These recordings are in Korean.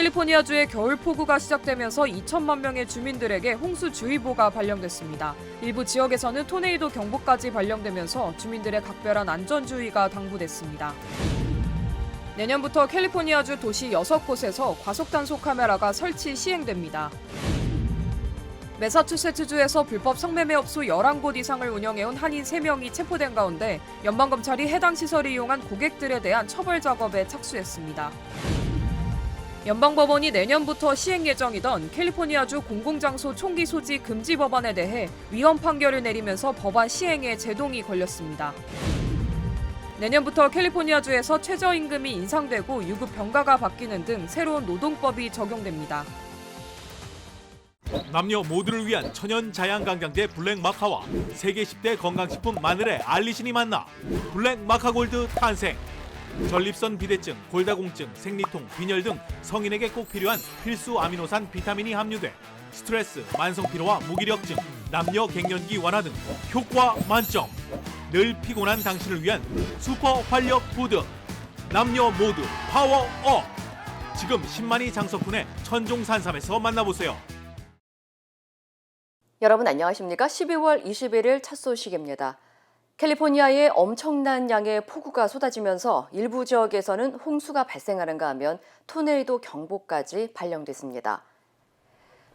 캘리포니아주의 겨울 폭우가 시작되면서 2천만 명의 주민들에게 홍수주의보가 발령됐습니다. 일부 지역에서는 토네이도 경보까지 발령되면서 주민들의 각별한 안전주의가 당부됐습니다. 내년부터 캘리포니아주 도시 6곳에서 과속단속 카메라가 설치 시행됩니다. 매사추세츠주에서 불법 성매매 업소 11곳 이상을 운영해온 한인 3명이 체포된 가운데 연방검찰이 해당 시설을 이용한 고객들에 대한 처벌 작업에 착수했습니다. 연방법원이 내년부터 시행 예정이던 캘리포니아주 공공장소 총기 소지 금지 법안에 대해 위헌 판결을 내리면서 법안 시행에 제동이 걸렸습니다. 내년부터 캘리포니아주에서 최저임금이 인상되고 유급 병가가 바뀌는 등 새로운 노동법이 적용됩니다. 남녀 모두를 위한 천연 자양강장제 블랙마카와 세계 10대 건강식품 마늘의 알리신이 만나 블랙마카골드 탄생. 전립선 비대증, 골다공증, 생리통, 빈혈 등 성인에게 꼭 필요한 필수 아미노산 비타민이 함유돼 스트레스, 만성피로와 무기력증, 남녀 갱년기 완화 등 효과 만점. 늘 피곤한 당신을 위한 슈퍼 활력 푸드. 남녀 모두 파워업. 지금 10만이 장석훈의 천종산삼에서 만나보세요. 여러분 안녕하십니까? 12월 21일 첫 소식입니다. 캘리포니아에 엄청난 양의 폭우가 쏟아지면서 일부 지역에서는 홍수가 발생하는가 하면 토네이도 경보까지 발령됐습니다.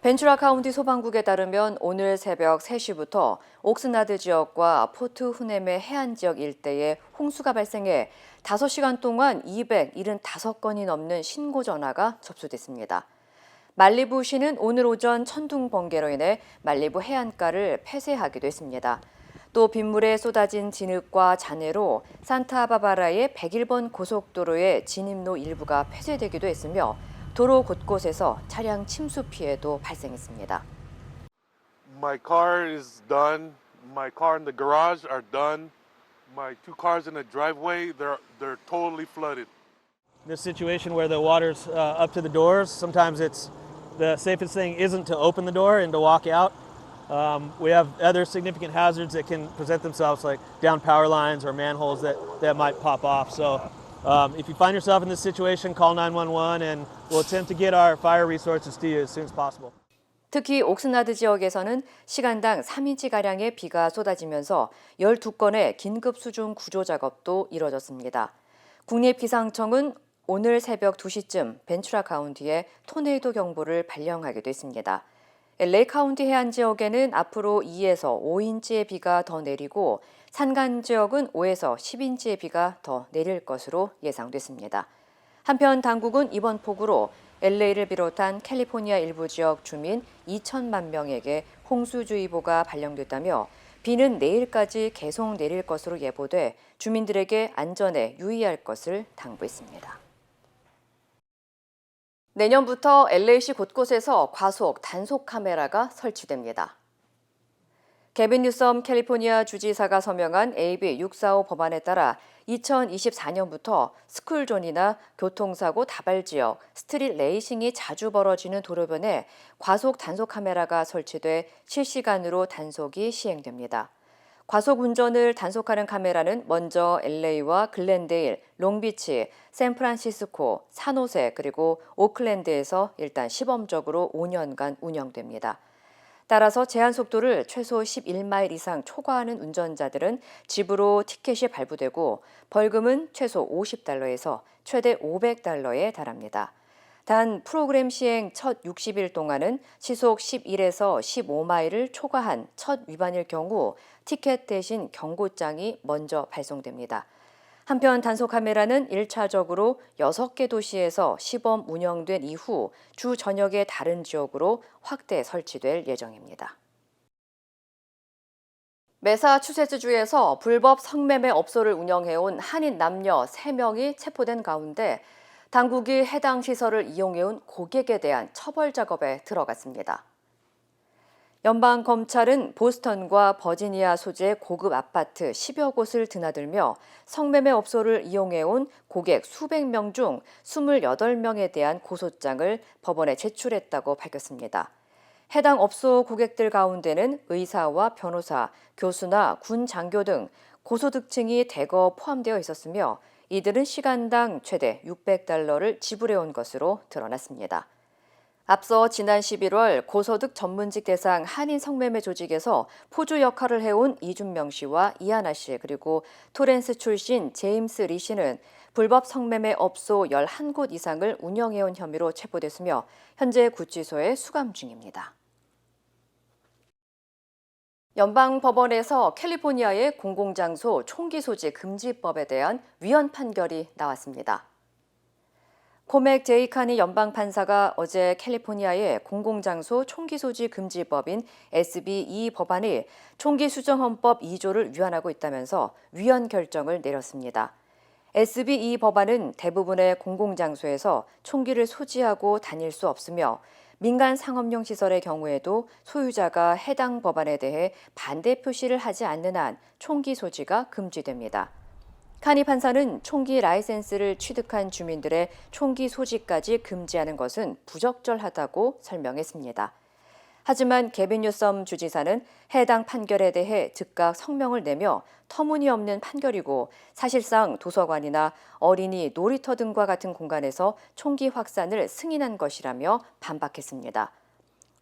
벤츄라 카운티 소방국에 따르면 오늘 새벽 3시부터 옥스나드 지역과 포트 후넴의 해안 지역 일대에 홍수가 발생해 5시간 동안 275건이 넘는 신고 전화가 접수됐습니다. 말리부시는 오늘 오전 천둥 번개로 인해 말리부 해안가를 폐쇄하기도 했습니다. 또 빗물에 쏟아진 진흙과 잔해로 산타바바라의 101번 고속도로의 진입로 일부가 폐쇄되기도 했으며 도로 곳곳에서 차량 침수 피해도 발생했습니다. My car is done. My car and the garage are done. My two cars in the driveway, they're totally flooded. This situation where the water's up to the doors, sometimes it's the safest thing isn't to open the door and to walk out. We have other significant hazards that can present themselves, like down power lines or manholes that might pop off. So if you find yourself in this situation, call 911 and we'll attempt to get our fire resources to you as soon as possible. 특히 옥스나드 지역에서는 시간당 3인치가량의 비가 쏟아지면서 12건의 긴급 수중 구조 작업도 이뤄졌습니다. 국립기상청은 오늘 새벽 2시쯤 벤츄라 카운티에 토네이도 경보를 발령하기도 했습니다. LA 카운티 해안 지역에는 앞으로 2에서 5인치의 비가 더 내리고 산간 지역은 5에서 10인치의 비가 더 내릴 것으로 예상됐습니다. 한편 당국은 이번 폭우로 LA를 비롯한 캘리포니아 일부 지역 주민 2천만 명에게 홍수주의보가 발령됐다며 비는 내일까지 계속 내릴 것으로 예보돼 주민들에게 안전에 유의할 것을 당부했습니다. 내년부터 LA시 곳곳에서 과속 단속 카메라가 설치됩니다. 개빈 뉴섬 캘리포니아 주지사가 서명한 AB 645 법안에 따라 2024년부터 스쿨존이나 교통사고 다발 지역, 스트릿 레이싱이 자주 벌어지는 도로변에 과속 단속 카메라가 설치돼 실시간으로 단속이 시행됩니다. 과속 운전을 단속하는 카메라는 먼저 LA와 글렌데일, 롱비치, 샌프란시스코, 산호세 그리고 오클랜드에서 일단 시범적으로 5년간 운영됩니다. 따라서 제한 속도를 최소 11마일 이상 초과하는 운전자들은 집으로 티켓이 발부되고 벌금은 최소 $50에서 최대 $500에 달합니다. 단 프로그램 시행 첫 60일 동안은 시속 11에서 15마일을 초과한 첫 위반일 경우 티켓 대신 경고장이 먼저 발송됩니다. 한편 단속 카메라는 1차적으로 6개 도시에서 시범 운영된 이후 주 전역의 다른 지역으로 확대 설치될 예정입니다. 매사추세츠주에서 불법 성매매 업소를 운영해온 한인 남녀 3명이 체포된 가운데 당국이 해당 시설을 이용해온 고객에 대한 처벌 작업에 들어갔습니다. 연방검찰은 보스턴과 버지니아 소재 고급 아파트 10여 곳을 드나들며 성매매 업소를 이용해온 고객 수백 명 중 28명에 대한 고소장을 법원에 제출했다고 밝혔습니다. 해당 업소 고객들 가운데는 의사와 변호사, 교수나 군 장교 등 고소득층이 대거 포함되어 있었으며 이들은 시간당 최대 $600를 지불해온 것으로 드러났습니다. 앞서 지난 11월 고소득 전문직 대상 한인 성매매 조직에서 포주 역할을 해온 이준명 씨와 이하나 씨 그리고 토렌스 출신 제임스 리 씨는 불법 성매매 업소 11곳 이상을 운영해온 혐의로 체포됐으며 현재 구치소에 수감 중입니다. 연방법원에서 캘리포니아의 공공장소 총기 소지 금지법에 대한 위헌 판결이 나왔습니다. 코맥 제이 카니 연방판사가 어제 캘리포니아의 공공장소 총기 소지 금지법인 SB2 법안이 총기 수정헌법 2조를 위반하고 있다면서 위헌 결정을 내렸습니다. SB2 법안은 대부분의 공공장소에서 총기를 소지하고 다닐 수 없으며 민간 상업용 시설의 경우에도 소유자가 해당 법안에 대해 반대 표시를 하지 않는 한 총기 소지가 금지됩니다. 카니 판사는 총기 라이센스를 취득한 주민들의 총기 소지까지 금지하는 것은 부적절하다고 설명했습니다. 하지만 게빈 뉴섬 주지사는 해당 판결에 대해 즉각 성명을 내며 터무니없는 판결이고 사실상 도서관이나 어린이 놀이터 등과 같은 공간에서 총기 확산을 승인한 것이라며 반박했습니다.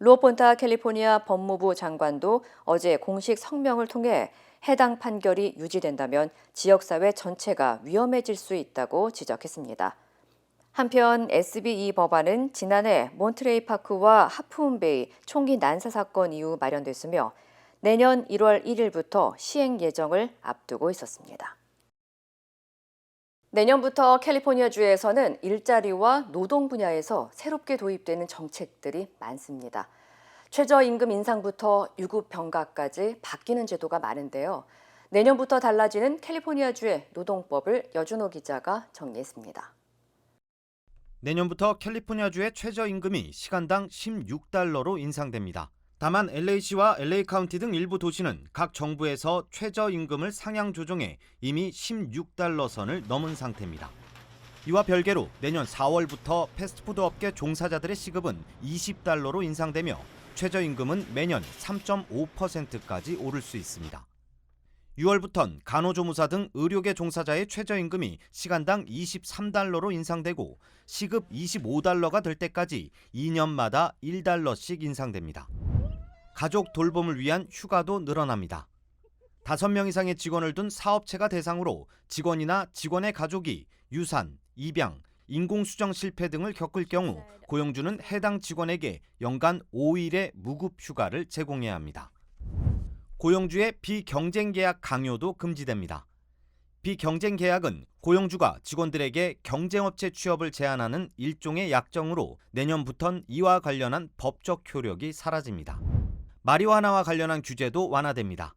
루오폰타 캘리포니아 법무부 장관도 어제 공식 성명을 통해 해당 판결이 유지된다면 지역사회 전체가 위험해질 수 있다고 지적했습니다. 한편 SB2 법안은 지난해 몬트레이 파크와 하프문베이 총기 난사 사건 이후 마련됐으며 내년 1월 1일부터 시행 예정을 앞두고 있었습니다. 내년부터 캘리포니아주에서는 일자리와 노동 분야에서 새롭게 도입되는 정책들이 많습니다. 최저임금 인상부터 유급 병가까지 바뀌는 제도가 많은데요. 내년부터 달라지는 캘리포니아주의 노동법을 여준호 기자가 정리했습니다. 내년부터 캘리포니아주의 최저임금이 시간당 $16로 인상됩니다. 다만 LA시와 LA 카운티 등 일부 도시는 각 정부에서 최저임금을 상향 조정해 이미 $16 선을 넘은 상태입니다. 이와 별개로 내년 4월부터 패스트푸드 업계 종사자들의 시급은 $20로 인상되며 최저임금은 매년 3.5%까지 오를 수 있습니다. 6월부턴 간호조무사 등 의료계 종사자의 최저임금이 시간당 $23로 인상되고 시급 $25가 될 때까지 2년마다 $1씩 인상됩니다. 가족 돌봄을 위한 휴가도 늘어납니다. 5명 이상의 직원을 둔 사업체가 대상으로 직원이나 직원의 가족이 유산, 입양, 인공수정 실패 등을 겪을 경우 고용주는 해당 직원에게 연간 5일의 무급 휴가를 제공해야 합니다. 고용주의 비경쟁 계약 강요도 금지됩니다. 비경쟁 계약은 고용주가 직원들에게 경쟁업체 취업을 제한하는 일종의 약정으로 내년부턴 이와 관련한 법적 효력이 사라집니다. 마리화나와 관련한 규제도 완화됩니다.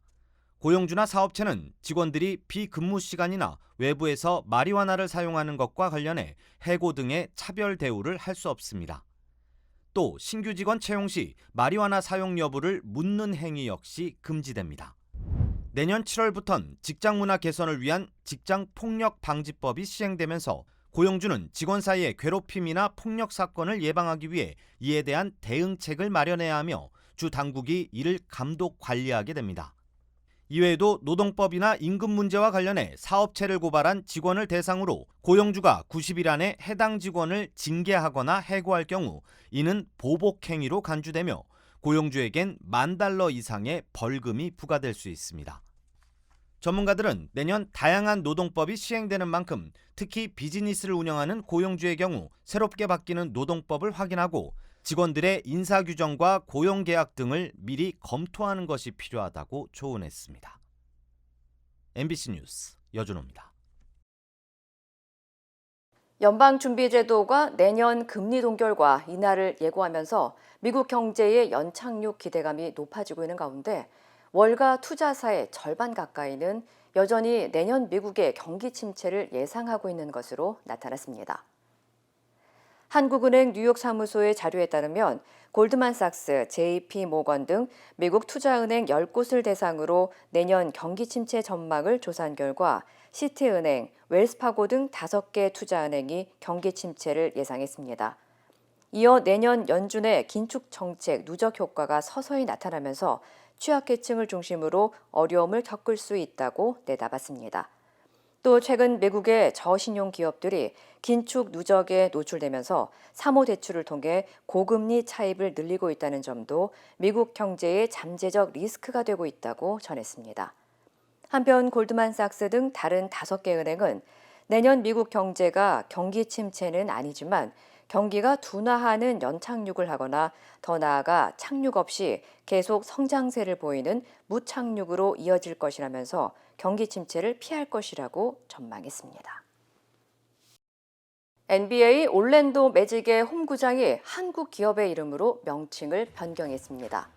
고용주나 사업체는 직원들이 비근무 시간이나 외부에서 마리화나를 사용하는 것과 관련해 해고 등의 차별 대우를 할 수 없습니다. 또 신규 직원 채용 시 마리화나 사용 여부를 묻는 행위 역시 금지됩니다. 내년 7월부턴 직장 문화 개선을 위한 직장 폭력 방지법이 시행되면서 고용주는 직원 사이의 괴롭힘이나 폭력 사건을 예방하기 위해 이에 대한 대응책을 마련해야 하며 주 당국이 이를 감독 관리하게 됩니다. 이외에도 노동법이나 임금 문제와 관련해 사업체를 고발한 직원을 대상으로 고용주가 90일 안에 해당 직원을 징계하거나 해고할 경우 이는 보복행위로 간주되며 고용주에겐 $10,000 이상의 벌금이 부과될 수 있습니다. 전문가들은 내년 다양한 노동법이 시행되는 만큼 특히 비즈니스를 운영하는 고용주의 경우 새롭게 바뀌는 노동법을 확인하고 직원들의 인사규정과 고용계약 등을 미리 검토하는 것이 필요하다고 조언했습니다. MBC 뉴스 여준호입니다. 연방준비제도가 내년 금리 동결과 인하를 예고하면서 미국 경제의 연착륙 기대감이 높아지고 있는 가운데 월가 투자사의 절반 가까이는 여전히 내년 미국의 경기 침체를 예상하고 있는 것으로 나타났습니다. 한국은행 뉴욕 사무소의 자료에 따르면 골드만삭스, JP 모건 등 미국 투자은행 10곳을 대상으로 내년 경기 침체 전망을 조사한 결과 시티은행, 웰스파고 등 5개 투자은행이 경기 침체를 예상했습니다. 이어 내년 연준의 긴축 정책 누적 효과가 서서히 나타나면서 취약계층을 중심으로 어려움을 겪을 수 있다고 내다봤습니다. 또 최근 미국의 저신용 기업들이 긴축 누적에 노출되면서 사모대출을 통해 고금리 차입을 늘리고 있다는 점도 미국 경제의 잠재적 리스크가 되고 있다고 전했습니다. 한편 골드만삭스 등 다른 5개 은행은 내년 미국 경제가 경기 침체는 아니지만 경기가 둔화하는 연착륙을 하거나 더 나아가 착륙 없이 계속 성장세를 보이는 무착륙으로 이어질 것이라면서 경기 침체를 피할 것이라고 전망했습니다. NBA 올랜도 매직의 홈구장이 한국 기업의 이름으로 명칭을 변경했습니다.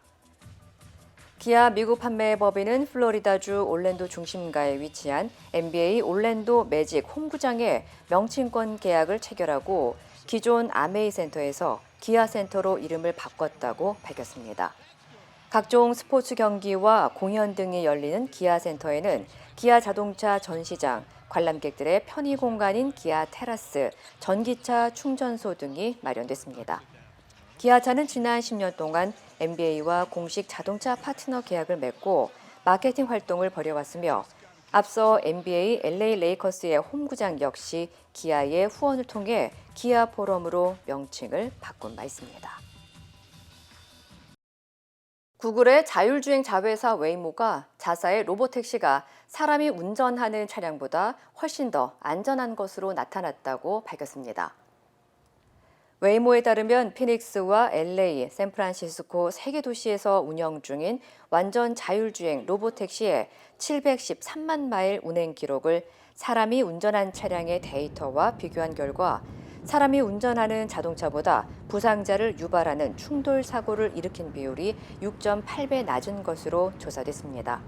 기아 미국 판매 법인은 플로리다주 올랜도 중심가에 위치한 NBA 올랜도 매직 홈구장에 명칭권 계약을 체결하고 기존 아메이 센터에서 기아 센터로 이름을 바꿨다고 밝혔습니다. 각종 스포츠 경기와 공연 등이 열리는 기아 센터에는 기아 자동차 전시장, 관람객들의 편의 공간인 기아 테라스, 전기차 충전소 등이 마련됐습니다. 기아차는 지난 10년 동안 NBA와 공식 자동차 파트너 계약을 맺고 마케팅 활동을 벌여왔으며 앞서 NBA LA 레이커스의 홈구장 역시 기아의 후원을 통해 기아 포럼으로 명칭을 바꾼 바 있습니다. 구글의 자율주행 자회사 웨이모가 자사의 로보택시가 사람이 운전하는 차량보다 훨씬 더 안전한 것으로 나타났다고 밝혔습니다. 웨이모에 따르면 피닉스와 LA, 샌프란시스코 3개 도시에서 운영 중인 완전 자율주행 로보택시의 713만 마일 운행 기록을 사람이 운전한 차량의 데이터와 비교한 결과 사람이 운전하는 자동차보다 부상자를 유발하는 충돌 사고를 일으킨 비율이 6.8배 낮은 것으로 조사됐습니다.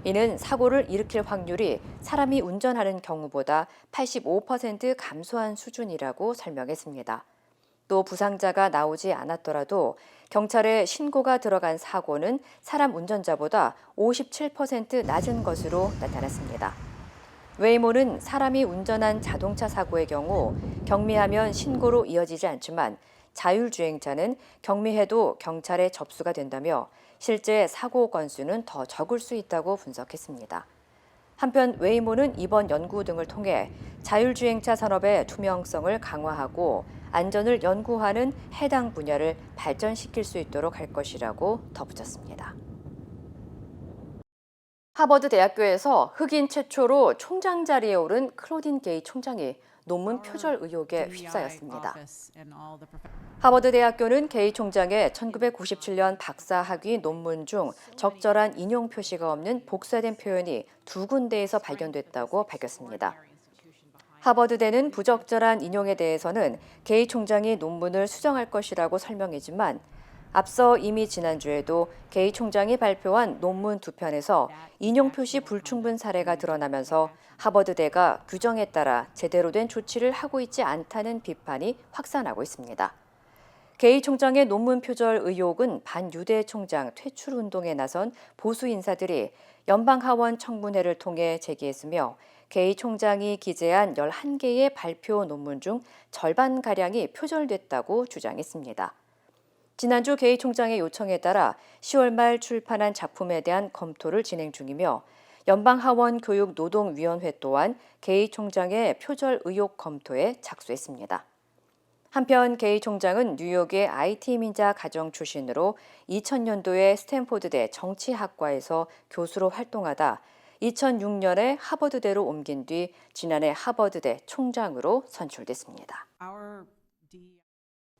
이는 사고를 일으킬 확률이 사람이 운전하는 경우보다 85% 감소한 수준이라고 설명했습니다. 또 부상자가 나오지 않았더라도 경찰에 신고가 들어간 사고는 사람 운전자보다 57% 낮은 것으로 나타났습니다. 웨이모는 사람이 운전한 자동차 사고의 경우 경미하면 신고로 이어지지 않지만 자율주행차는 경미해도 경찰에 접수가 된다며 실제 사고 건수는 더 적을 수 있다고 분석했습니다. 한편 웨이모는 이번 연구 등을 통해 자율주행차 산업의 투명성을 강화하고 안전을 연구하는 해당 분야를 발전시킬 수 있도록 할 것이라고 덧붙였습니다. 하버드 대학교에서 흑인 최초로 총장 자리에 오른 클로딘 게이 총장이 논문 표절 의혹에 휩싸였습니다. 하버드 대학교는 게이 총장의 1997년 박사 학위 논문 중 적절한 인용 표시가 없는 복사된 표현이 2군데에서 발견됐다고 밝혔습니다. 하버드대는 부적절한 인용에 대해서는 게이 총장이 논문을 수정할 것이라고 설명했지만 앞서 이미 지난주에도 게이 총장이 발표한 논문 2편에서 인용 표시 불충분 사례가 드러나면서 하버드대가 규정에 따라 제대로 된 조치를 하고 있지 않다는 비판이 확산하고 있습니다. 게이 총장의 논문 표절 의혹은 반유대 총장 퇴출 운동에 나선 보수 인사들이 연방하원 청문회를 통해 제기했으며 게이 총장이 기재한 11개의 발표 논문 중 절반가량이 표절됐다고 주장했습니다. 지난주 게이 총장의 요청에 따라 10월 말 출판한 작품에 대한 검토를 진행 중이며 연방하원교육노동위원회 또한 게이 총장의 표절 의혹 검토에 착수했습니다. 한편 게이 총장은 뉴욕의 IT 민자 가정 출신으로 2000년도에 스탠포드대 정치학과에서 교수로 활동하다 2006년에 하버드대로 옮긴 뒤 지난해 하버드대 총장으로 선출됐습니다.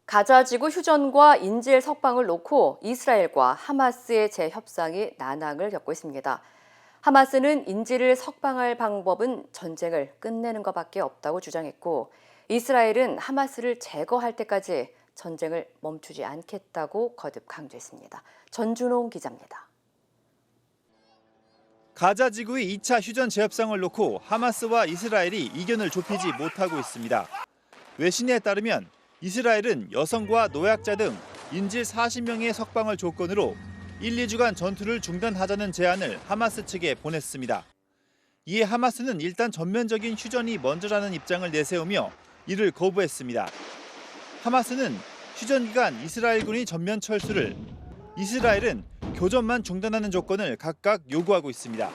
가자지구 휴전과 인질 석방을 놓고 이스라엘과 하마스의 재협상이 난항을 겪고 있습니다. 하마스는 인질을 석방할 방법은 전쟁을 끝내는 것밖에 없다고 주장했고 이스라엘은 하마스를 제거할 때까지 전쟁을 멈추지 않겠다고 거듭 강조했습니다. 전준홍 기자입니다. 가자 지구의 2차 휴전 재협상을 놓고 하마스와 이스라엘이 이견을 좁히지 못하고 있습니다. 외신에 따르면 이스라엘은 여성과 노약자 등 인질 40명의 석방을 조건으로 1-2주간 전투를 중단하자는 제안을 하마스 측에 보냈습니다. 이에 하마스는 일단 전면적인 휴전이 먼저라는 입장을 내세우며 이를 거부했습니다. 하마스는 휴전 기간 이스라엘군이 전면 철수를, 이스라엘은 교전만 중단하는 조건을 각각 요구하고 있습니다.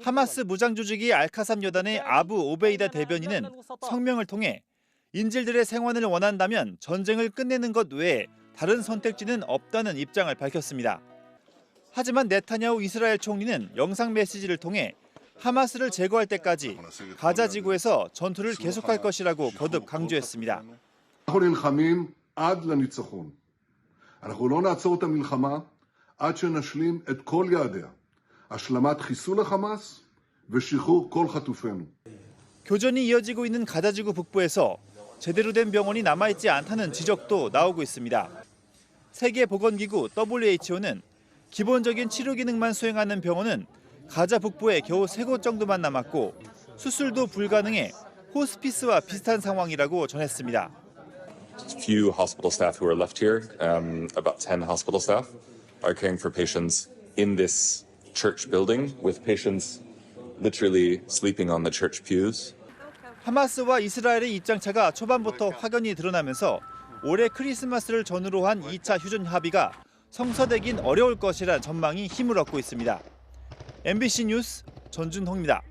하마스 무장 조직이 알카삼 여단의 아부 오베이다 대변인은 성명을 통해 인질들의 생還을 원한다면 전쟁을 끝내는 것 외에 다른 선택지는 없다는 입장을 밝혔습니다. 하지만 네타냐후 이스라엘 총리는 영상 메시지를 통해 하마스를 제거할 때까지 가자 지구에서 전투를 계속할 것이라고 거듭 강조했습니다. אנחנו נלחמים עד לניצחון. אנחנו לא נעצור את המלחמה עד שנשלים את כל יעדיה. השלמת חיסול החמאס ושחרור כל חטופינו. 교전이 이어지고 있는 가자 지구 북부에서 제대로 된 병원이 남아있지 않다는 지적도 나오고 있습니다. 세계보건기구 WHO는 기본적인 치료 기능만 수행하는 병원은 가자 북부에 겨우 3곳 정도만 남았고 수술도 불가능해 호스피스와 비슷한 상황이라고 전했습니다. Few hospital staff who are left here, about 10 hospital staff, are caring for patients in this church building, with patients literally sleeping on the church pews. 하마스와 이스라엘의 입장차가 초반부터 확연히 드러나면서 올해 크리스마스를 전후로 한 2차 휴전 합의가 성사되긴 어려울 것이라는 전망이 힘을 얻고 있습니다. MBC 뉴스 전준홍입니다.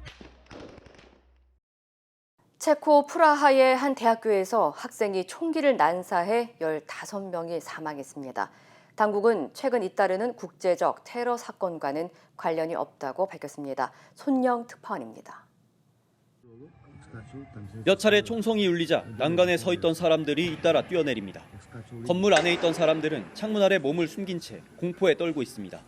체코 프라하의 한 대학교에서 학생이 총기를 난사해 15명이 사망했습니다. 당국은 최근 잇따르는 국제적 테러 사건과는 관련이 없다고 밝혔습니다. 손영 특파원입니다. 몇 차례 총성이 울리자 난간에 서 있던 사람들이 잇따라 뛰어내립니다. 건물 안에 있던 사람들은 창문 아래 몸을 숨긴 채 공포에 떨고 있습니다.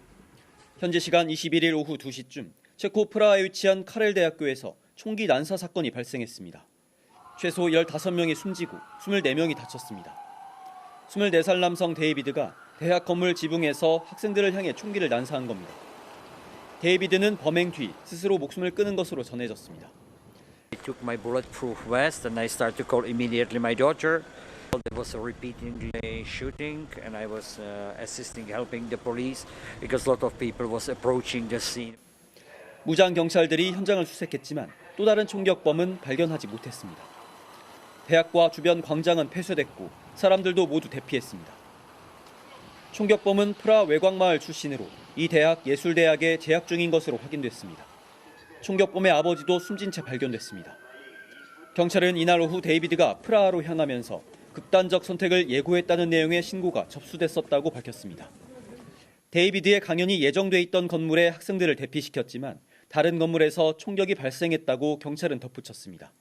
현지 시간 21일 오후 2시쯤 체코 프라하에 위치한 카렐 대학교에서 총기 난사 사건이 발생했습니다. 최소 15명이 숨지고 24명이 다쳤습니다. 24살 남성 데이비드가 대학 건물 지붕에서 학생들을 향해 총기를 난사한 겁니다. 데이비드는 범행 뒤 스스로 목숨을 끊은 것으로 전해졌습니다. I took my bulletproof vest and I started to call immediately my daughter. There was a repeatedly shooting and I was assisting, helping the police because a lot of people was approaching the scene. 무장 경찰들이 현장을 수색했지만 또 다른 총격범은 발견하지 못했습니다. 대학과 주변 광장은 폐쇄됐고 사람들도 모두 대피했습니다. 총격범은 프라하 외곽마을 출신으로 이 대학 예술대학에 재학 중인 것으로 확인됐습니다. 총격범의 아버지도 숨진 채 발견됐습니다. 경찰은 이날 오후 데이비드가 프라하로 향하면서 극단적 선택을 예고했다는 내용의 신고가 접수됐었다고 밝혔습니다. 데이비드의 강연이 예정돼 있던 건물에 학생들을 대피시켰지만 다른 건물에서 총격이 발생했다고 경찰은 덧붙였습니다.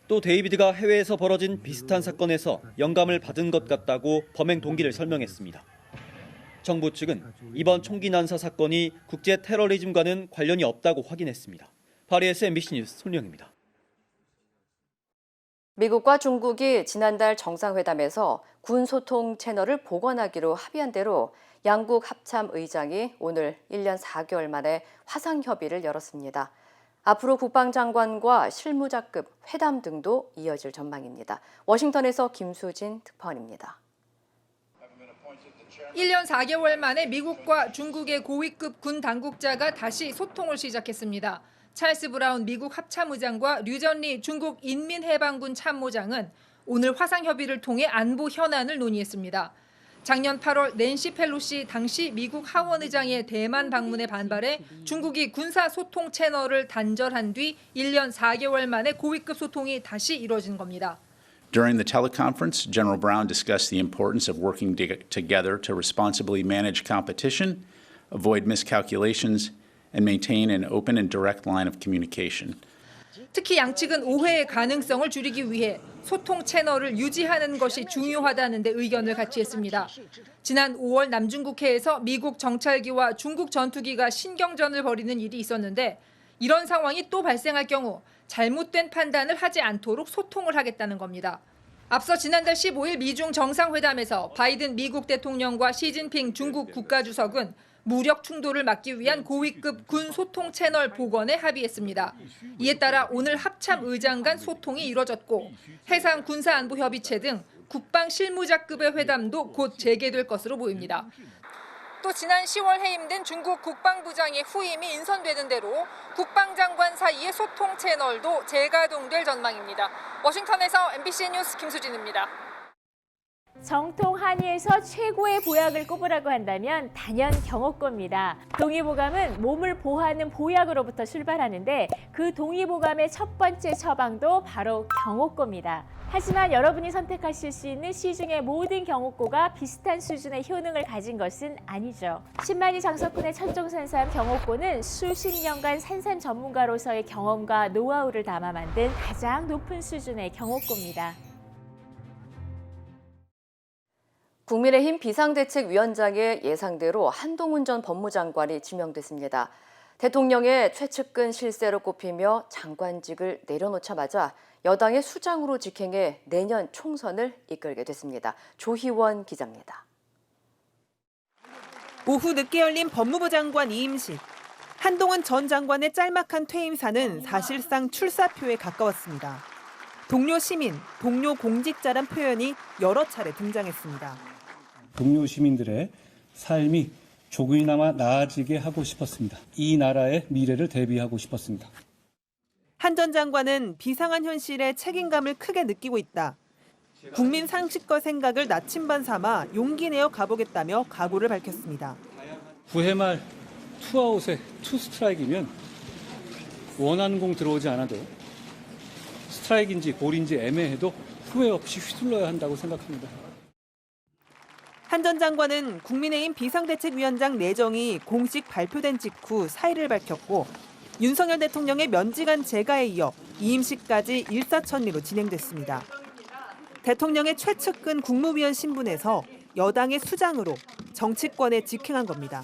또 데이비드가 해외에서 벌어진 비슷한 사건에서 영감을 받은 것 같다고 범행 동기를 설명했습니다. 정부 측은 이번 총기 난사 사건이 국제 테러리즘과는 관련이 없다고 확인했습니다. 파리에서 MBC 뉴스 손영입니다. 미국과 중국이 지난달 정상회담에서 군소통 채널을 복원하기로 합의한 대로 양국 합참 의장이 오늘 1년 4개월 만에 화상협의를 열었습니다. 앞으로 국방장관과 실무자급 회담 등도 이어질 전망입니다. 워싱턴에서 김수진 특파원입니다. 1년 4개월 만에 미국과 중국의 고위급 군 당국자가 다시 소통을 시작했습니다. 찰스 브라운 미국 합참의장과 류전리 중국 인민해방군 참모장은 오늘 화상협의를 통해 안보 현안을 논의했습니다. 작년 8월 낸시 펠로시 당시 미국 하원의장의 대만 방문에 반발해 중국이 군사 소통 채널을 단절한 뒤 1년 4개월 만에 고위급 소통이 다시 이뤄진 겁니다. During the teleconference, General Brown discussed the importance of working together to responsibly manage competition, avoid miscalculations, and maintain an open and direct line of communication. 특히 양측은 오해의 가능성을 줄이기 위해 소통 채널을 유지하는 것이 중요하다는 데 의견을 같이 했습니다. 지난 5월 남중국해에서 미국 정찰기와 중국 전투기가 신경전을 벌이는 일이 있었는데 이런 상황이 또 발생할 경우 잘못된 판단을 하지 않도록 소통을 하겠다는 겁니다. 앞서 지난달 15일 미중 정상회담에서 바이든 미국 대통령과 시진핑 중국 국가주석은 무력 충돌을 막기 위한 고위급 군 소통 채널 복원에 합의했습니다. 이에 따라 오늘 합참 의장 간 소통이 이뤄졌고 해상 군사안보협의체 등 국방 실무자급의 회담도 곧 재개될 것으로 보입니다. 또 지난 10월 해임된 중국 국방부장의 후임이 인선되는 대로 국방장관 사이의 소통 채널도 재가동될 전망입니다. 워싱턴에서 MBC 뉴스 김수진입니다. 정통 한의에서 최고의 보약을 꼽으라고 한다면 단연 경옥고입니다. 동의보감은 몸을 보호하는 보약으로부터 출발하는데 그 동의보감의 첫 번째 처방도 바로 경옥고입니다. 하지만 여러분이 선택하실 수 있는 시중의 모든 경옥고가 비슷한 수준의 효능을 가진 것은 아니죠. 신만이 장석군의 천종산삼 경옥고는 수십 년간 산삼 전문가로서의 경험과 노하우를 담아 만든 가장 높은 수준의 경옥고입니다. 국민의힘 비상대책위원장의 예상대로 한동훈 전 법무장관이 지명됐습니다. 대통령의 최측근 실세로 꼽히며 장관직을 내려놓자마자 여당의 수장으로 직행해 내년 총선을 이끌게 됐습니다. 조희원 기자입니다. 오후 늦게 열린 법무부 장관 이임식. 한동훈 전 장관의 짤막한 퇴임사는 사실상 출사표에 가까웠습니다. 동료 시민, 동료 공직자란 표현이 여러 차례 등장했습니다. 동료 시민들의 삶이 조금이나마 나아지게 하고 싶었습니다. 이 나라의 미래를 대비하고 싶었습니다. 한 전 장관은 비상한 현실에 책임감을 크게 느끼고 있다. 국민 상식과 생각을 나침반 삼아 용기 내어 가보겠다며 각오를 밝혔습니다. 9회 말 투아웃에 투스트라이크면 원하는 공 들어오지 않아도 스트라이크인지 볼인지 애매해도 후회 없이 휘둘러야 한다고 생각합니다. 한 전 장관은 국민의힘 비상대책위원장 내정이 공식 발표된 직후 사의를 밝혔고 윤석열 대통령의 면직안 재가에 이어 이임식까지 일사천리로 진행됐습니다. 대통령의 최측근 국무위원 신분에서 여당의 수장으로 정치권에 직행한 겁니다.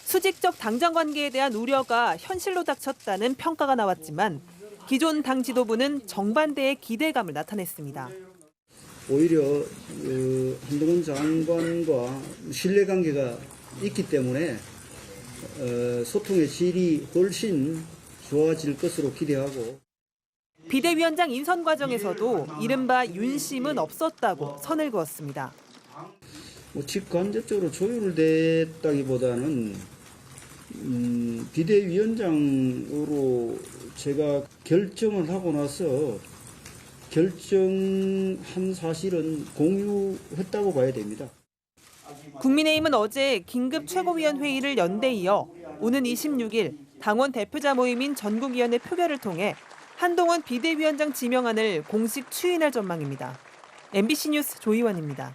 수직적 당정 관계에 대한 우려가 현실로 닥쳤다는 평가가 나왔지만 기존 당 지도부는 정반대의 기대감을 나타냈습니다. 오히려 한동훈 장관과 신뢰관계가 있기 때문에 소통의 질이 훨씬 좋아질 것으로 기대하고. 비대위원장 인선 과정에서도 이른바 윤심은 없었다고 선을 그었습니다. 직간접적으로 조율됐다기보다는 비대위원장으로 제가 결정을 하고 나서 결정한 사실은 공유했다고 봐야 됩니다. 국민의힘은 어제 긴급 최고위원회의를 연대 이어 오는 26일 당원 대표자 모임인 전국위원회 표결을 통해 한동훈 비대위원장 지명안을 공식 추인할 전망입니다. MBC 뉴스 조희원입니다.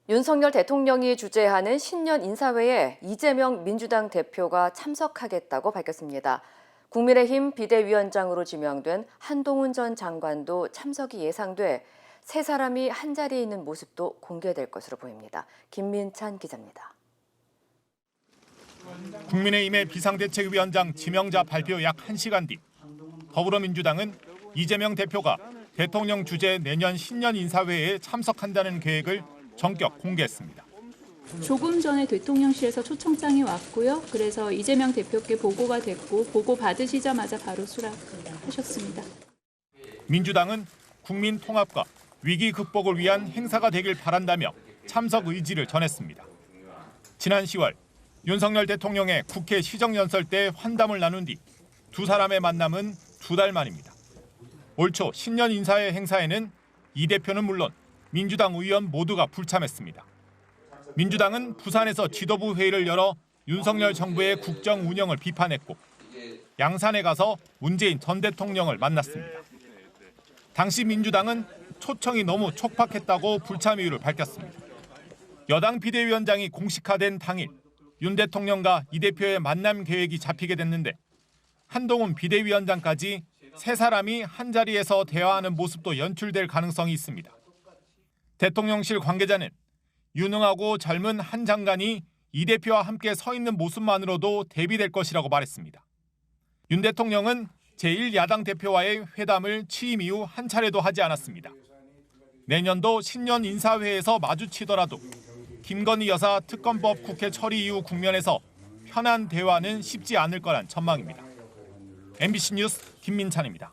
윤석열 대통령이 주재하는 신년 인사회에 이재명 민주당 대표가 참석하겠다고 밝혔습니다. 국민의힘 비대위원장으로 지명된 한동훈 전 장관도 참석이 예상돼 세 사람이 한자리에 있는 모습도 공개될 것으로 보입니다. 김민찬 기자입니다. 국민의힘의 비상대책위원장 지명자 발표 약 1시간 뒤 더불어민주당은 이재명 대표가 대통령 주재 내년 신년 인사회에 참석한다는 계획을 전격 공개했습니다. 조금 전에 대통령실에서 초청장이 왔고요. 그래서 이재명 대표께 보고가 됐고 보고 받으시자마자 바로 수락하셨습니다. 민주당은 국민 통합과 위기 극복을 위한 행사가 되길 바란다며 참석 의지를 전했습니다. 지난 10월 윤석열 대통령의 국회 시정연설 때 환담을 나눈 뒤 두 사람의 만남은 2달 만입니다. 올 초 신년 인사회 행사에는 이 대표는 물론 민주당 의원 모두가 불참했습니다. 민주당은 부산에서 지도부 회의를 열어 윤석열 정부의 국정 운영을 비판했고 양산에 가서 문재인 전 대통령을 만났습니다. 당시 민주당은 초청이 너무 촉박했다고 불참 이유를 밝혔습니다. 여당 비대위원장이 공식화된 당일 윤 대통령과 이 대표의 만남 계획이 잡히게 됐는데 한동훈 비대위원장까지 세 사람이 한자리에서 대화하는 모습도 연출될 가능성이 있습니다. 대통령실 관계자는 유능하고 젊은 한 장관이 이 대표와 함께 서 있는 모습만으로도 대비될 것이라고 말했습니다. 윤 대통령은 제1야당 대표와의 회담을 취임 이후 한 차례도 하지 않았습니다. 내년도 신년 인사회에서 마주치더라도 김건희 여사 특검법 국회 처리 이후 국면에서 편한 대화는 쉽지 않을 거란 전망입니다. MBC 뉴스 김민찬입니다.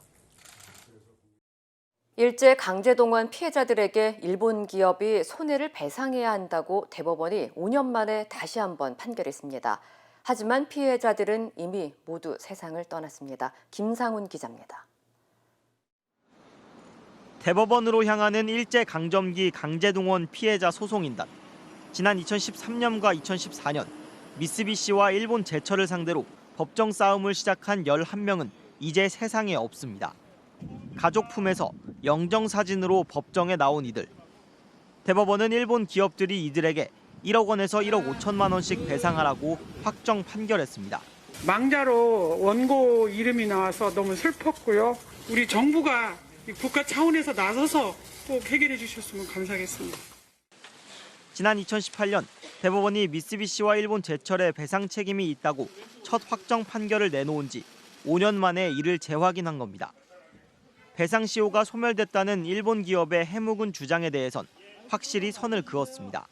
일제 강제동원 피해자들에게 일본 기업이 손해를 배상해야 한다고 대법원이 5년 만에 다시 한번 판결했습니다. 하지만 피해자들은 이미 모두 세상을 떠났습니다. 김상훈 기자입니다. 대법원으로 향하는 일제강점기 강제동원 피해자 소송인단. 지난 2013년과 2014년 미쓰비시와 일본 제철을 상대로 법정 싸움을 시작한 11명은 이제 세상에 없습니다. 가족 품에서 영정사진으로 법정에 나온 이들. 대법원은 일본 기업들이 이들에게 1억 원에서 1억 5천만 원씩 배상하라고 확정 판결했습니다. 망자로 원고 이름이 나와서 너무 슬펐고요. 우리 정부가 국가 차원에서 나서서 꼭 해결해 주셨으면 감사하겠습니다. 지난 2018년 대법원이 미쓰비시와 일본 제철에 배상 책임이 있다고 첫 확정 판결을 내놓은 지 5년 만에 이를 재확인한 겁니다. 배상 시효가 소멸됐다는 일본 기업의 해묵은 주장에 대해선 확실히 선을 그었습니다.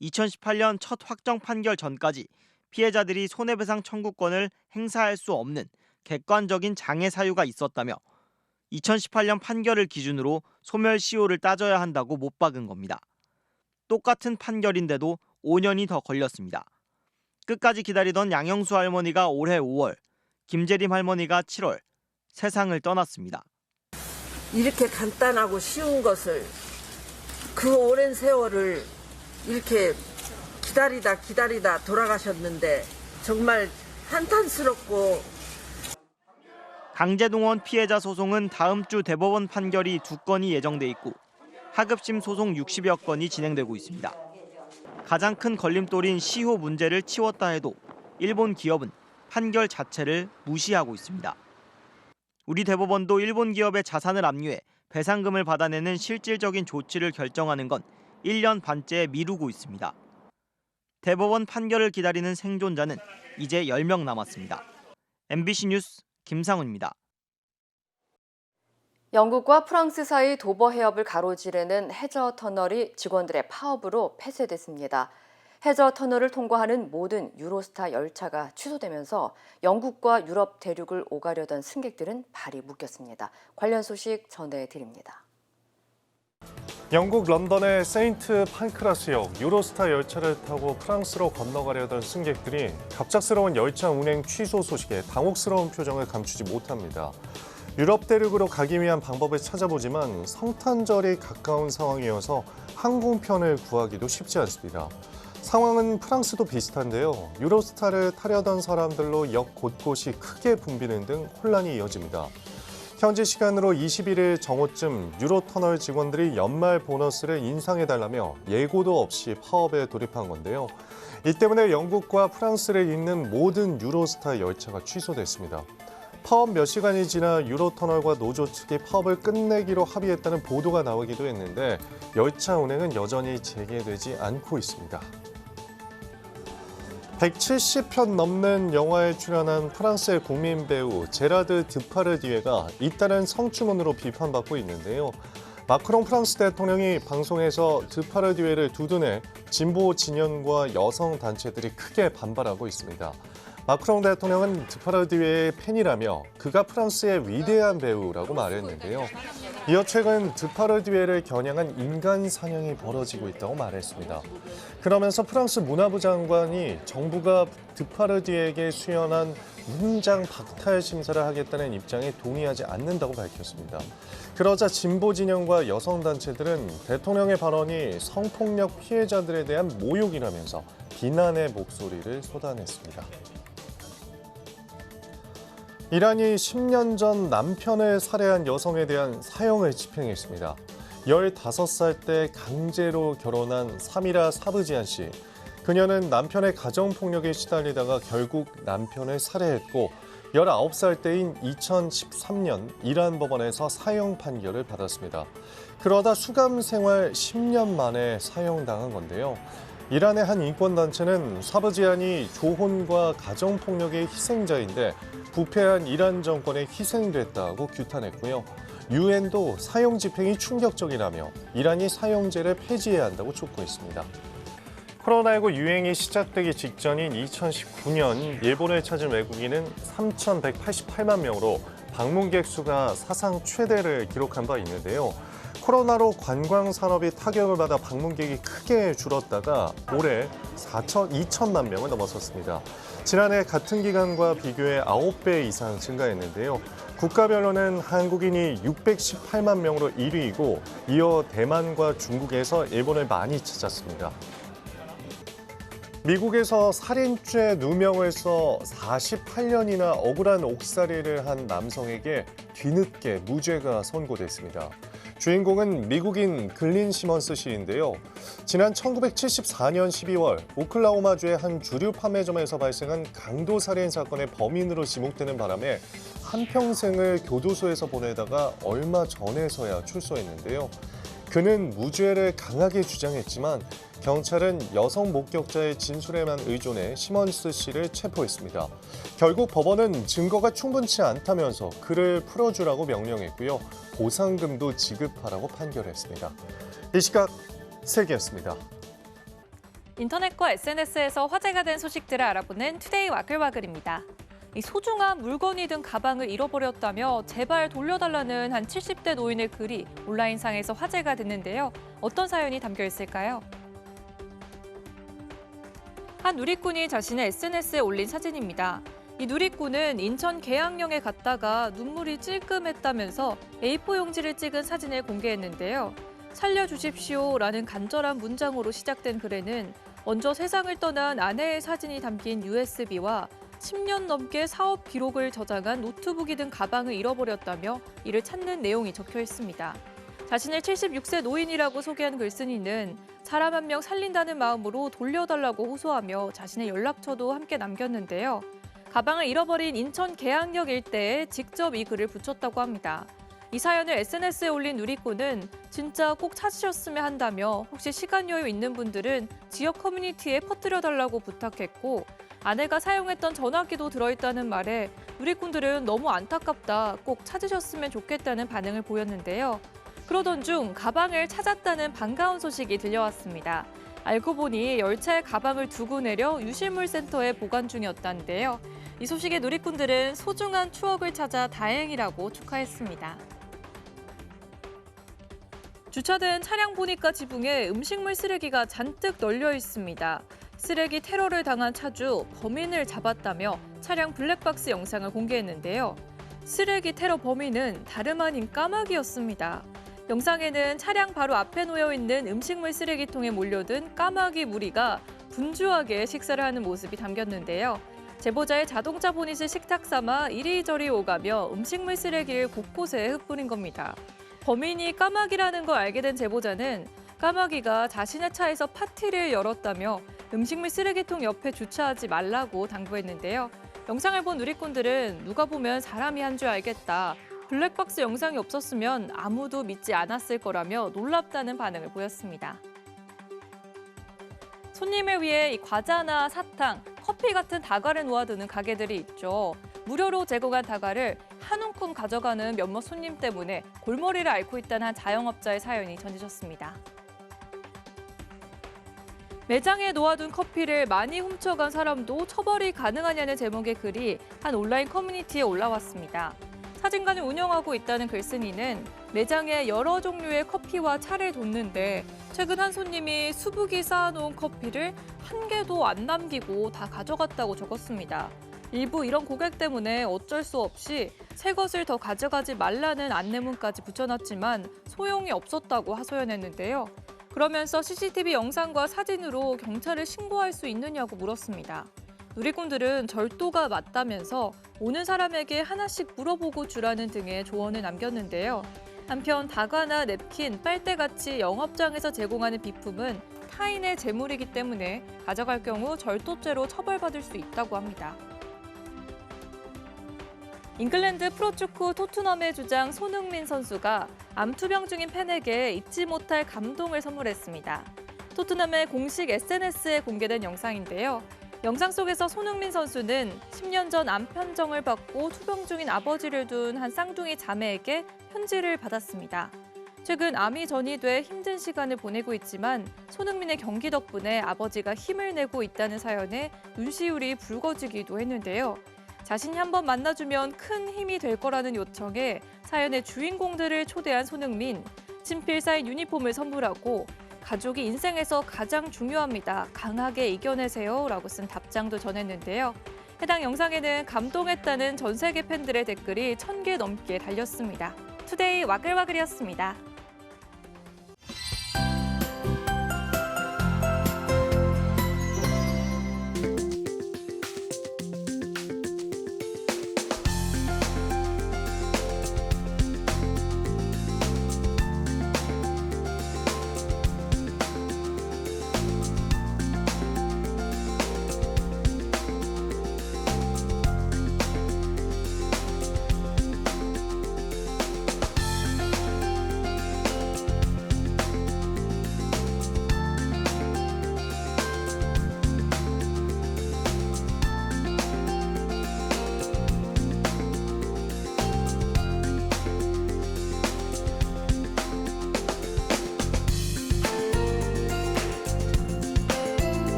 2018년 첫 확정 판결 전까지 피해자들이 손해배상 청구권을 행사할 수 없는 객관적인 장애 사유가 있었다며 2018년 판결을 기준으로 소멸 시효를 따져야 한다고 못 박은 겁니다. 똑같은 판결인데도 5년이 더 걸렸습니다. 끝까지 기다리던 양영수 할머니가 올해 5월, 김재림 할머니가 7월 세상을 떠났습니다. 이렇게 간단하고 쉬운 것을 그 오랜 세월을 이렇게 기다리다 돌아가셨는데 정말 한탄스럽고. 강제동원 피해자 소송은 다음 주 대법원 판결이 2건이 예정돼 있고 하급심 소송 60여 건이 진행되고 있습니다. 가장 큰 걸림돌인 시효 문제를 치웠다 해도 일본 기업은 판결 자체를 무시하고 있습니다. 우리 대법원도 일본 기업의 자산을 압류해 배상금을 받아내는 실질적인 조치를 결정하는 건 1년 반째 미루고 있습니다. 대법원 판결을 기다리는 생존자는 이제 10명 남았습니다. MBC 뉴스 김상훈입니다. 영국과 프랑스 사이 도버 해협을 가로지르는 해저 터널이 직원들의 파업으로 폐쇄됐습니다. 해저 터널을 통과하는 모든 유로스타 열차가 취소되면서 영국과 유럽 대륙을 오가려던 승객들은 발이 묶였습니다. 관련 소식 전해드립니다. 영국 런던의 세인트 판크라스역 유로스타 열차를 타고 프랑스로 건너가려던 승객들이 갑작스러운 열차 운행 취소 소식에 당혹스러운 표정을 감추지 못합니다. 유럽 대륙으로 가기 위한 방법을 찾아보지만 성탄절이 가까운 상황이어서 항공편을 구하기도 쉽지 않습니다. 상황은 프랑스도 비슷한데요. 유로스타를 타려던 사람들로 역 곳곳이 크게 붐비는 등 혼란이 이어집니다. 현지 시간으로 21일 정오쯤 유로터널 직원들이 연말 보너스를 인상해달라며 예고도 없이 파업에 돌입한 건데요. 이 때문에 영국과 프랑스를 잇는 모든 유로스타 열차가 취소됐습니다. 파업 몇 시간이 지나 유로터널과 노조 측이 파업을 끝내기로 합의했다는 보도가 나오기도 했는데 열차 운행은 여전히 재개되지 않고 있습니다. 170편 넘는 영화에 출연한 프랑스의 국민 배우 제라드 드파르디에가 잇따른 성추문으로 비판받고 있는데요. 마크롱 프랑스 대통령이 방송에서 드파르디에를 두둔해 진보 진영과 여성 단체들이 크게 반발하고 있습니다. 마크롱 대통령은 드파르디에의 팬이라며 그가 프랑스의 위대한 배우라고 말했는데요. 이어 최근 드파르디에를 겨냥한 인간 사냥이 벌어지고 있다고 말했습니다. 그러면서 프랑스 문화부 장관이 정부가 드파르디에에게 수연한 문장 박탈 심사를 하겠다는 입장에 동의하지 않는다고 밝혔습니다. 그러자 진보 진영과 여성 단체들은 대통령의 발언이 성폭력 피해자들에 대한 모욕이라면서 비난의 목소리를 쏟아냈습니다. 이란이 10년 전 남편을 살해한 여성에 대한 사형을 집행했습니다. 15살 때 강제로 결혼한 사미라 사브지안 씨. 그녀는 남편의 가정폭력에 시달리다가 결국 남편을 살해했고 19살 때인 2013년 이란 법원에서 사형 판결을 받았습니다. 그러다 수감 생활 10년 만에 사형당한 건데요. 이란의 한 인권단체는 사브지안이 조혼과 가정폭력의 희생자인데 부패한 이란 정권에 희생됐다고 규탄했고요. 유엔도 사형 집행이 충격적이라며 이란이 사형제를 폐지해야 한다고 촉구했습니다. 코로나19 유행이 시작되기 직전인 2019년 일본을 찾은 외국인은 3,188만 명으로 방문객 수가 사상 최대를 기록한 바 있는데요. 코로나로 관광 산업이 타격을 받아 방문객이 크게 줄었다가 올해 2천만 명을 넘어섰습니다. 지난해 같은 기간과 비교해 9배 이상 증가했는데요. 국가별로는 한국인이 618만 명으로 1위이고 이어 대만과 중국에서 일본을 많이 찾았습니다. 미국에서 살인죄 누명을 써 48년이나 억울한 옥살이를 한 남성에게 뒤늦게 무죄가 선고됐습니다. 주인공은 미국인 글린 시먼스 씨인데요. 지난 1974년 12월 오클라호마주의 한 주류 판매점에서 발생한 강도 살인 사건의 범인으로 지목되는 바람에 한평생을 교도소에서 보내다가 얼마 전에서야 출소했는데요. 그는 무죄를 강하게 주장했지만 경찰은 여성 목격자의 진술에만 의존해 시먼스 씨를 체포했습니다. 결국 법원은 증거가 충분치 않다면서 그를 풀어주라고 명령했고요. 보상금도 지급하라고 판결했습니다. 이 시각 세계였습니다. 인터넷과 SNS에서 화제가 된 소식들을 알아보는 투데이 와글와글입니다. 이 소중한 물건이 든 가방을 잃어버렸다며 제발 돌려달라는 한 70대 노인의 글이 온라인상에서 화제가 됐는데요. 어떤 사연이 담겨 있을까요? 한 누리꾼이 자신의 SNS에 올린 사진입니다. 이 누리꾼은 인천 계양령에 갔다가 눈물이 찔끔했다면서 A4 용지를 찍은 사진을 공개했는데요. 살려주십시오라는 간절한 문장으로 시작된 글에는 먼저 세상을 떠난 아내의 사진이 담긴 USB와 10년 넘게 사업 기록을 저장한 노트북이 든 가방을 잃어버렸다며 이를 찾는 내용이 적혀 있습니다. 자신을 76세 노인이라고 소개한 글쓴이는 사람 한 명 살린다는 마음으로 돌려달라고 호소하며 자신의 연락처도 함께 남겼는데요. 가방을 잃어버린 인천 계양역 일대에 직접 이 글을 붙였다고 합니다. 이 사연을 SNS에 올린 누리꾼은 진짜 꼭 찾으셨으면 한다며 혹시 시간 여유 있는 분들은 지역 커뮤니티에 퍼뜨려달라고 부탁했고 아내가 사용했던 전화기도 들어있다는 말에 누리꾼들은 너무 안타깝다, 꼭 찾으셨으면 좋겠다는 반응을 보였는데요. 그러던 중 가방을 찾았다는 반가운 소식이 들려왔습니다. 알고 보니 열차에 가방을 두고 내려 유실물센터에 보관 중이었다는데요. 이 소식에 누리꾼들은 소중한 추억을 찾아 다행이라고 축하했습니다. 주차된 차량 보니까 지붕에 음식물 쓰레기가 잔뜩 널려 있습니다. 쓰레기 테러를 당한 차주 범인을 잡았다며 차량 블랙박스 영상을 공개했는데요. 쓰레기 테러 범인은 다름 아닌 까마귀였습니다. 영상에는 차량 바로 앞에 놓여 있는 음식물 쓰레기통에 몰려든 까마귀 무리가 분주하게 식사를 하는 모습이 담겼는데요. 제보자의 자동차 보닛을 식탁 삼아 이리저리 오가며 음식물 쓰레기를 곳곳에 흩뿌린 겁니다. 범인이 까마귀라는 걸 알게 된 제보자는 까마귀가 자신의 차에서 파티를 열었다며 음식물 쓰레기통 옆에 주차하지 말라고 당부했는데요. 영상을 본 누리꾼들은 누가 보면 사람이 한 줄 알겠다. 블랙박스 영상이 없었으면 아무도 믿지 않았을 거라며 놀랍다는 반응을 보였습니다. 손님을 위해 이 과자나 사탕, 커피 같은 다과를 놓아두는 가게들이 있죠. 무료로 제공한 다과를 한 움큼 가져가는 몇몇 손님 때문에 골머리를 앓고 있다는 한 자영업자의 사연이 전해졌습니다. 매장에 놓아둔 커피를 많이 훔쳐간 사람도 처벌이 가능하냐는 제목의 글이 한 온라인 커뮤니티에 올라왔습니다. 사진관을 운영하고 있다는 글쓴이는 매장에 여러 종류의 커피와 차를 뒀는데 최근 한 손님이 수북이 쌓아놓은 커피를 한 개도 안 남기고 다 가져갔다고 적었습니다. 일부 이런 고객 때문에 어쩔 수 없이 새 것을 더 가져가지 말라는 안내문까지 붙여놨지만 소용이 없었다고 하소연했는데요. 그러면서 CCTV 영상과 사진으로 경찰에 신고할 수 있느냐고 물었습니다. 누리꾼들은 절도가 맞다면서 오는 사람에게 하나씩 물어보고 주라는 등의 조언을 남겼는데요. 한편 다과나 냅킨, 빨대같이 영업장에서 제공하는 비품은 타인의 재물이기 때문에 가져갈 경우 절도죄로 처벌받을 수 있다고 합니다. 잉글랜드 프로축구 토트넘의 주장 손흥민 선수가 암투병 중인 팬에게 잊지 못할 감동을 선물했습니다. 토트넘의 공식 SNS에 공개된 영상인데요. 영상 속에서 손흥민 선수는 10년 전 암 판정을 받고 투병 중인 아버지를 둔 한 쌍둥이 자매에게 편지를 받았습니다. 최근 암이 전이돼 힘든 시간을 보내고 있지만 손흥민의 경기 덕분에 아버지가 힘을 내고 있다는 사연에 눈시울이 붉어지기도 했는데요. 자신이 한번 만나주면 큰 힘이 될 거라는 요청에 사연의 주인공들을 초대한 손흥민, 친필 사인 유니폼을 선물하고 가족이 인생에서 가장 중요합니다. 강하게 이겨내세요 라고 쓴 답장도 전했는데요. 해당 영상에는 감동했다는 전 세계 팬들의 댓글이 1000개 넘게 달렸습니다. 투데이 와글와글이었습니다.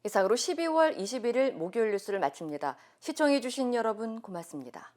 이상으로 12월 21일 목요일 뉴스를 마칩니다. 시청해주신 여러분 고맙습니다.